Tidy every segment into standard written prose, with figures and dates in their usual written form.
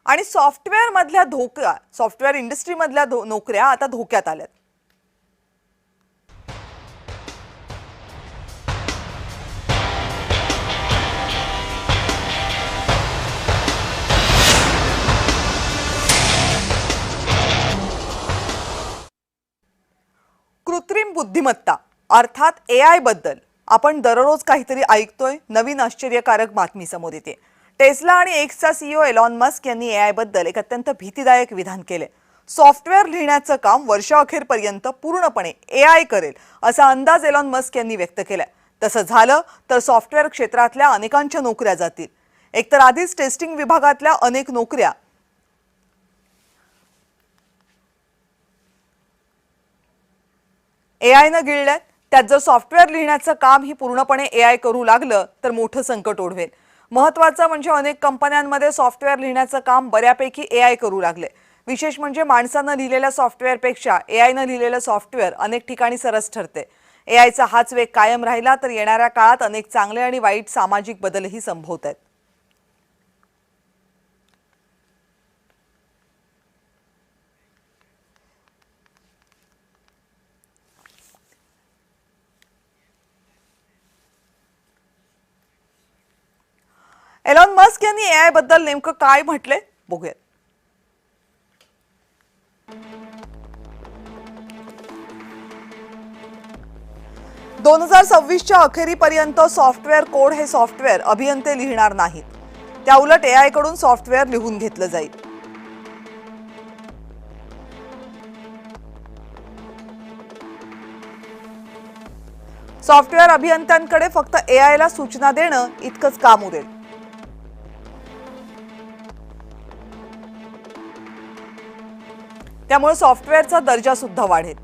आणि सॉफ्टवेअर मधल्या धोक्या software industry मधल्या नोकऱ्या आता धोक्यात आल्यात. कृत्रिम बुद्धिमत्ता अर्थात AI बद्दल आपण दररोज काहीतरी ऐकतोय. नवीन आश्चर्यकारक बातमी समोर येते. टेस्ला आणि एक्सचा CEO एलॉन मस्क यांनी AI बद्दल एक अत्यंत भीतीदायक विधान केले. सॉफ्टवेअर लिहिण्याचं काम वर्षाअखेरपर्यंत पूर्णपणे AI करेल असा अंदाज एलॉन मस्क यांनी व्यक्त केलाय. तसं झालं तर सॉफ्टवेअर क्षेत्रातल्या अनेकांच्या नोकऱ्या जातील. एकतर आधीच टेस्टिंग विभागातल्या अनेक नोकऱ्या AI न गिळल्यात. त्यात जर सॉफ्टवेअर लिहिण्याचं काम ही पूर्णपणे AI करू लागलं तर मोठं संकट ओढवेल. महत्त्वाचं म्हणजे अनेक कंपन्यांमध्ये सॉफ्टवेअर लिहिण्याचं काम बऱ्यापैकी AI करू लागले. विशेष म्हणजे माणसानं लिहिलेल्या सॉफ्टवेअरपेक्षा AI न लिहिलेलं सॉफ्टवेअर अनेक ठिकाणी सरस ठरते. AIचा हाच वेग कायम राहिला तर येणाऱ्या काळात अनेक चांगले आणि वाईट सामाजिक बदलही संभवत आहेत. एलॉन मस्क यांनी AI बद्दल नेमकं काय म्हटले बघूयात. 2026च्या अखेरीपर्यंत सॉफ्टवेअर कोड हे सॉफ्टवेअर अभियंते लिहिणार नाहीत. त्या उलट AI कडून सॉफ्टवेअर लिहून घेतलं जाईल. सॉफ्टवेअर अभियंत्यांकडे फक्त AI ला सूचना देणं इतकंच काम उरेल. त्यामुळे सॉफ्टवेअरचा दर्जा सुद्धा वाढेल.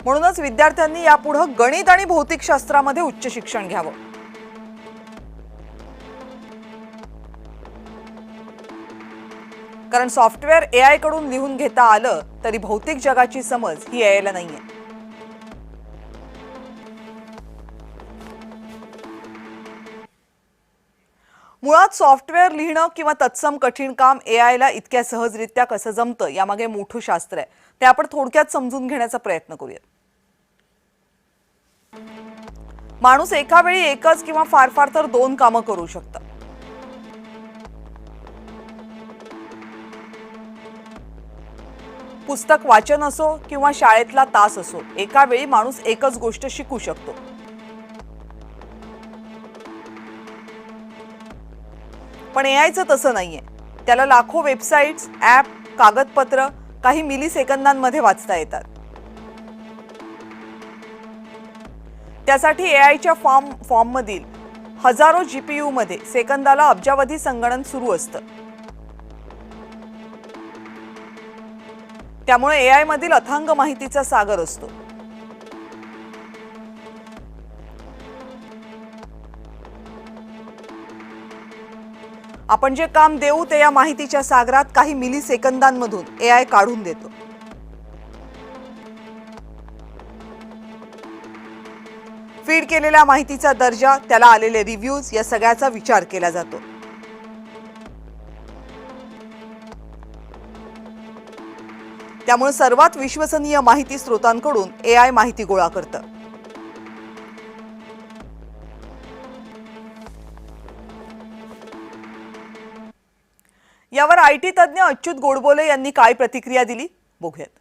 म्हणूनच विद्यार्थ्यांनी यापुढे गणित आणि भौतिकशास्त्रामध्ये उच्च शिक्षण घ्यावं. कारण सॉफ्टवेअर AI कडून लिहून घेता आलं तरी भौतिक जगाची समज ही AI ला नाहीये. मुळात सॉफ्टवेअर लिहिणं किंवा तत्सम कठीण काम AI ला इतक्या सहजरित्या कसं जमतं यामागे मोठं शास्त्र आहे. ते आपण थोडक्यात समजून घेण्याचा प्रयत्न करूया. माणूस एका वेळी एकच किंवा फार फार तर 2 कामं करू शकतो. पुस्तक वाचन असो किंवा शाळेतला तास असो, एका वेळी माणूस एकच गोष्ट शिकू शकतो. पण AIचं तसं नाहीये. त्याला लाखो वेबसाईट्स, ॲप, कागदपत्र काही मिली सेकंदांमध्ये वाचता येतात. त्यासाठी AIच्या फॉर्ममधील हजारो GPU मध्ये सेकंदाला अब्जावधी संगणन सुरू असतं. त्यामुळे AI मधील अथांग माहितीचा सागर असतो. आपण जे काम देऊ ते या माहितीच्या सागरात काही मिली सेकंदांमधून AI काढून देतो. फीड केलेल्या माहितीचा दर्जा, त्याला आलेले रिव्ह्यूज या सगळ्याचा विचार केला जातो. त्यामुळे सर्वात विश्वसनीय माहिती स्रोतांकडून AI माहिती गोळा करतं. यावर IT तज्ञ अच्युत गोडबोले यांनी काय प्रतिक्रिया दिली बघूयात.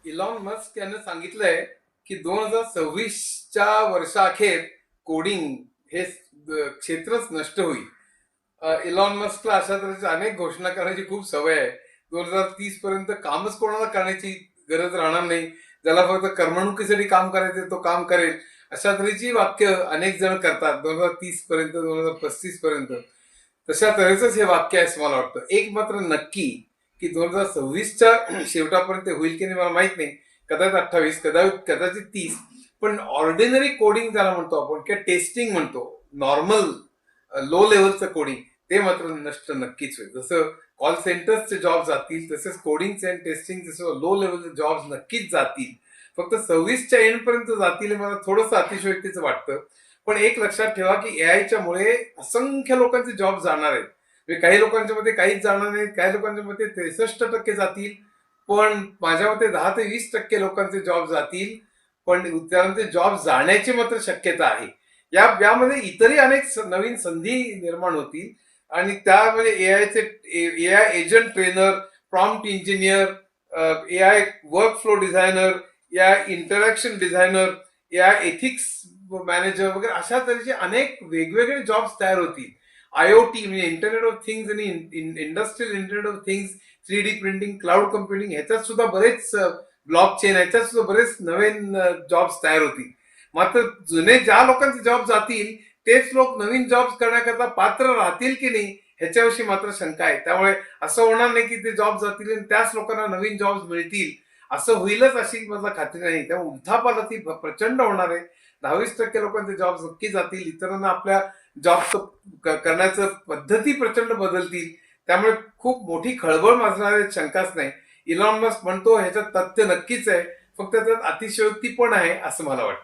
इलॉन मस्क यांनी सांगितलंय की 2026च्या वर्षाअखेर कोडिंग हे क्षेत्रच नष्ट होईल. इलॉन मस्कला अशा तऱ्हेच्या अनेक घोषणा करण्याची खूप सवय आहे. 2030 पर्यंत कामच कोणाला करण्याची गरज राहणार नाही. ज्याला फक्त करमणुकीसाठी काम करायचं तो काम करेल, अशा तऱ्हेची वाक्य अनेक जण करतात. 2030 पर्यंत, 2035 पर्यंत तशा तऱ्हेच हे वाक्य आहे असं मला वाटतं. एक मात्र नक्की की 2026च्या शेवटापर्यंत होईल की नाही मला माहित नाही. कदाचित 28, कदाचित 30. पण ऑर्डिनरी कोडिंग ज्याला म्हणतो आपण किंवा टेस्टिंग म्हणतो, नॉर्मल लो लेवलचं कोडिंग, ते मात्र नष्ट नक्कीच होईल. जसं कॉल सेंटर्सचे जॉब जातील तसेच कोडिंगचे आणि टेस्टिंग जसं लो लेवलचे जॉब्स नक्कीच जातील. फक्त 26च्या एंड पर्यंत जातील हे मला थोडंसं अतिशयोक्तीचं वाटतं. पण एक लक्षात ठेवा की एआयच्या मुळे असंख्य लोकांचे जॉब जाणार आहेत. म्हणजे काही लोकांच्या मते काहीच जाणार नाहीत, काही लोकांच्या मते 63% जातील, पण माझ्या मते 10 ते 20% लोकांचे जॉब जातील, पण त्यानंतर जॉब जाण्याची मात्र शक्यता आहे. यामध्ये इतरही अनेक नवीन संधी निर्माण होतील आणि त्यामध्ये एआयचे AI agent trainer, prompt engineer, AI workflow designer, AI interaction designer, AI ethics manager वगैरे अशा तऱ्हेचे अनेक वेगवेगळे जॉब्स तयार होतील. आयओटी म्हणजे इंटरनेट ऑफ थिंग्स आणि industrial internet of things, 3D printing, cloud computing ह्याच्यात सुद्धा बरेच ब्लॉक चेन ह्याच्यात सुद्धा बरेच नवीन जॉब्स तयार होतील. मात्र जुने ज्या लोकांचे जॉब जातील तेच लोक नवीन जॉब करण्याकरता पात्र राहतील की नाही ह्याच्याविषयी मात्र शंका आहे. त्यामुळे असं होणार नाही की ते जॉब जातील आणि त्याच लोकांना नवीन जॉब मिळतील, असं होईलच अशी मला खात्री नाही. त्यामुळे उलथापालथ ही प्रचंड होणार आहे. 10-20% लोकांचे जॉब नक्की जातील, इतरांना आपल्या जॉब करण्याचं पद्धती प्रचंड बदलतील. त्यामुळे खूप मोठी खळबळ माजणार शंकाच नाही. इलॉन मस्क म्हणतो ह्याच्यात तथ्य नक्कीच आहे, फक्त त्यात अतिशयोक्ती पण आहे असं मला वाटतं.